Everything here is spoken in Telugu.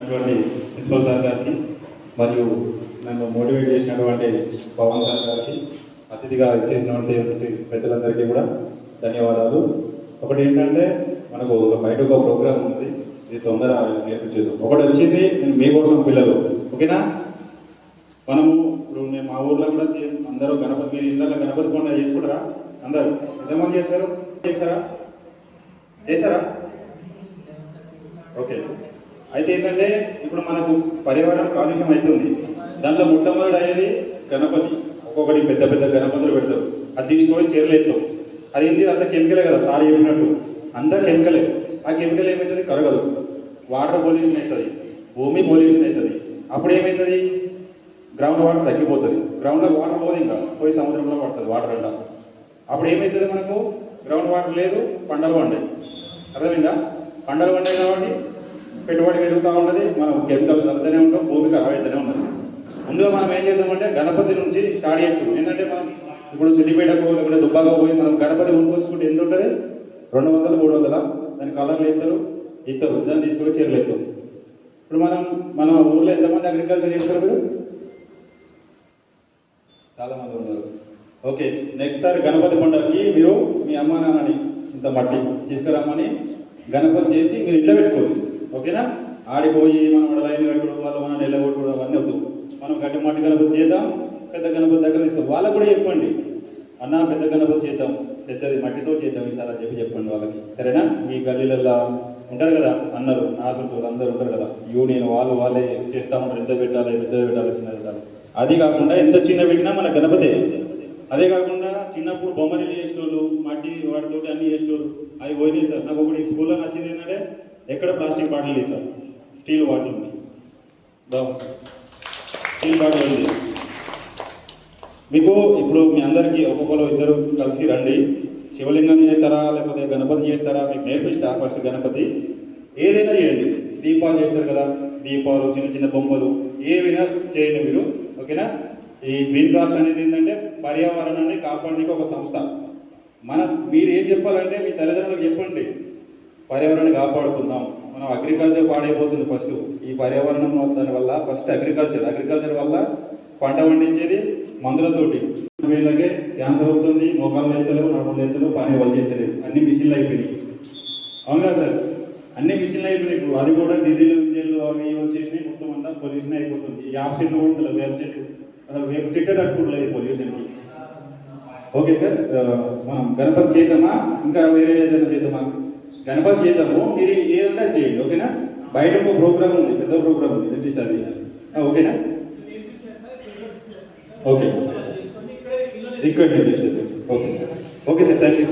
ప్రిన్సిపల్ సార్ గారికి మరియు నన్ను మోటివేట్ చేసినటువంటి పవన్ సార్ గారికి అతిథిగా ఇచ్చేసినటువంటి పెద్దలందరికీ కూడా ధన్యవాదాలు. ఒకటి ఏంటంటే మనకు బయట ఒక ప్రోగ్రామ్ ఉంది, ఇది తొందర నేర్పించేది. ఒకటి వచ్చింది మీకోసం పిల్లలు, ఓకేనా? మనము ఇప్పుడు నేను మా ఊర్లో కూడా సేమ్ అందరూ గణపతి, మీరు ఇళ్ళలో గణపతి పండుగ చేసుకుంటారా? అందరూ ఎంతమంది చేశారు? చేశారా? ఓకే. అయితే ఏంటంటే ఇప్పుడు మనకు పర్యావరణం కాలుష్యం అవుతుంది. దాంట్లో మొట్టమొదటి అయ్యేది గణపతి. ఒక్కొక్కటి పెద్ద పెద్ద గణపతులు పెడతారు, అది తీసుకొని చీరలు ఎత్తాం. అది ఏంటి, అంత కెమికలే కదా సార్ చెప్పినట్టు, అంతా కెమికలే. ఆ కెమికల్ ఏమవుతుంది, కరగదు. వాటర్ పొల్యూషన్ అవుతుంది, భూమి పొల్యూషన్ అవుతుంది. అప్పుడు ఏమవుతుంది, గ్రౌండ్ వాటర్ తగ్గిపోతుంది. గ్రౌండ్లో వాటర్ పోదు, ఇంకా పోయి సముద్రంలో పడుతుంది వాటర్ అంతా. అప్పుడు ఏమవుతుంది, మనకు గ్రౌండ్ వాటర్ లేదు, పంటలు పండాయి. అర్థమైందా? పంటలు పండాయి కాబట్టి పెట్టుబడి పెరుగుతూ ఉంటుంది, మనం కెమికల్స్ అంతనే ఉంటాం, భూమి ఖరాబ్ అవుతూనే ఉన్నది. ముందుగా మనం ఏం చేద్దామంటే గణపతి నుంచి స్టార్ట్ చేసుకుంటాం. ఏంటంటే మనం ఇప్పుడు సిద్దిపేటకు లేకపోతే దుబ్బాగా పోయి మనం గణపతి కొనుక్కొచ్చుకుంటే ఎంత ఉంటుంది, 200 300. దాని కలర్లు ఇస్తారు, దాన్ని తీసుకొని చీరలు ఎత్తాం. ఇప్పుడు మన ఊళ్ళో ఎంతమంది అగ్రికల్చర్ చేస్తారు? మీరు చాలామంది ఉన్నారు. ఓకే, నెక్స్ట్ సారి గణపతి పండుగకి మీరు మీ అమ్మ నాన్నని ఇంత మట్టి తీసుకురమ్మని గణపతి చేసి మీరు ఇంట్లో పెట్టుకోండి, ఓకేనా? ఆడిపోయి మనం లైన్ కట్టుకోవడం, వాళ్ళు మనం నిలబొట్టుకోవడం అవన్నీ వద్దు. మనం గట్టి మట్టి గణపతి చేద్దాం, పెద్ద గణపతి దగ్గర తీసుకోండి. వాళ్ళకు కూడా చెప్పండి, అన్న పెద్ద గణపతి చేద్దాం, పెద్దది మట్టితో చేద్దాం ఈసారి అని చెప్పండి వాళ్ళకి, సరేనా? మీ గల్లీలలో ఉంటారు కదా అన్నారు, నాసులు అందరూ ఉంటారు కదా, యూనియన్ వాళ్ళే చేస్తూ ఉంటారు, ఎంత పెట్టాలి, పెద్దది పెట్టాలి, చిన్నది పెట్టాలి. అది కాకుండా ఎంత చిన్న పెట్టినా మన గణపతే. అదే కాకుండా చిన్నప్పుడు బొమ్మలు చేసేటోళ్ళు, మట్టి వాటితో అన్ని చేసేటోళ్ళు, అవి పోయినాయి సార్. నాకు ఒకటి స్కూల్లో నచ్చింది ఏంటంటే ఎక్కడ ప్లాస్టిక్ బాటిల్ లేదు సార్, స్టీల్ బాటిల్ ఉంది. స్టీల్ బాటిల్ ఉంది. మీకు ఇప్పుడు మీ అందరికీ ఒక్కొక్కరు ఇద్దరు కలిసి రండి, శివలింగం చేస్తారా లేకపోతే గణపతి చేస్తారా మీకు నేర్పిస్తా. ఫస్ట్ గణపతి ఏదైనా చేయండి, దీపాలు చేస్తారు కదా, దీపాలు, చిన్న చిన్న బొమ్మలు ఏవైనా చేయండి మీరు, ఓకేనా? ఈ గ్రీన్ క్రాఫ్ట్స్ అనేది ఏంటంటే పర్యావరణాన్ని కాపాడడానికి ఒక సంస్థ. మీరు ఏం చెప్పాలంటే మీ తల్లిదండ్రులకు చెప్పండి, పర్యావరణాన్ని కాపాడుకుందాం. మనం అగ్రికల్చర్ పాడైపోతుంది ఫస్ట్, ఈ పర్యావరణం దాని వల్ల. ఫస్ట్ అగ్రికల్చర్ వల్ల పంట పండించేది మందులతోటి, వీళ్ళకే క్యాన్సర్ అవుతుంది, మోకాళ్ళు ఎత్తలేవు, నడుములు ఎత్తలేవు, పని వాళ్ళు చేస్తలేవు, అన్ని మిషన్లు అయిపోయినాయి. అవునా సార్? అన్ని మిషన్లు అయిపోయినాయి. ఇప్పుడు అది కూడా డీజిల్ ఇంజన్లు అవి వచ్చేసినాయి, మొత్తం అంతా పొల్యూషన్ అయిపోతుంది. ఈ యాప్ చెట్లు కూడా ఉంటుంది, వేప చెట్టు, అసలు వేప చెట్టే తట్టుకోవట్లేదు పొల్యూషన్కి. ఓకే సార్, మనం గణపతి చేద్దామా, ఇంకా వేరే ఏదైనా చేద్దామా? గణపతి చేద్దాము, మీరు ఏదైనా చేయండి, ఓకేనా? బయట ఒక ప్రోగ్రామ్ ఉంది, పెద్ద ప్రోగ్రామ్ ఉంది, ఏంటి అది, ఓకేనా? ఓకే, ఇక్కడ okay okay sir, thank you.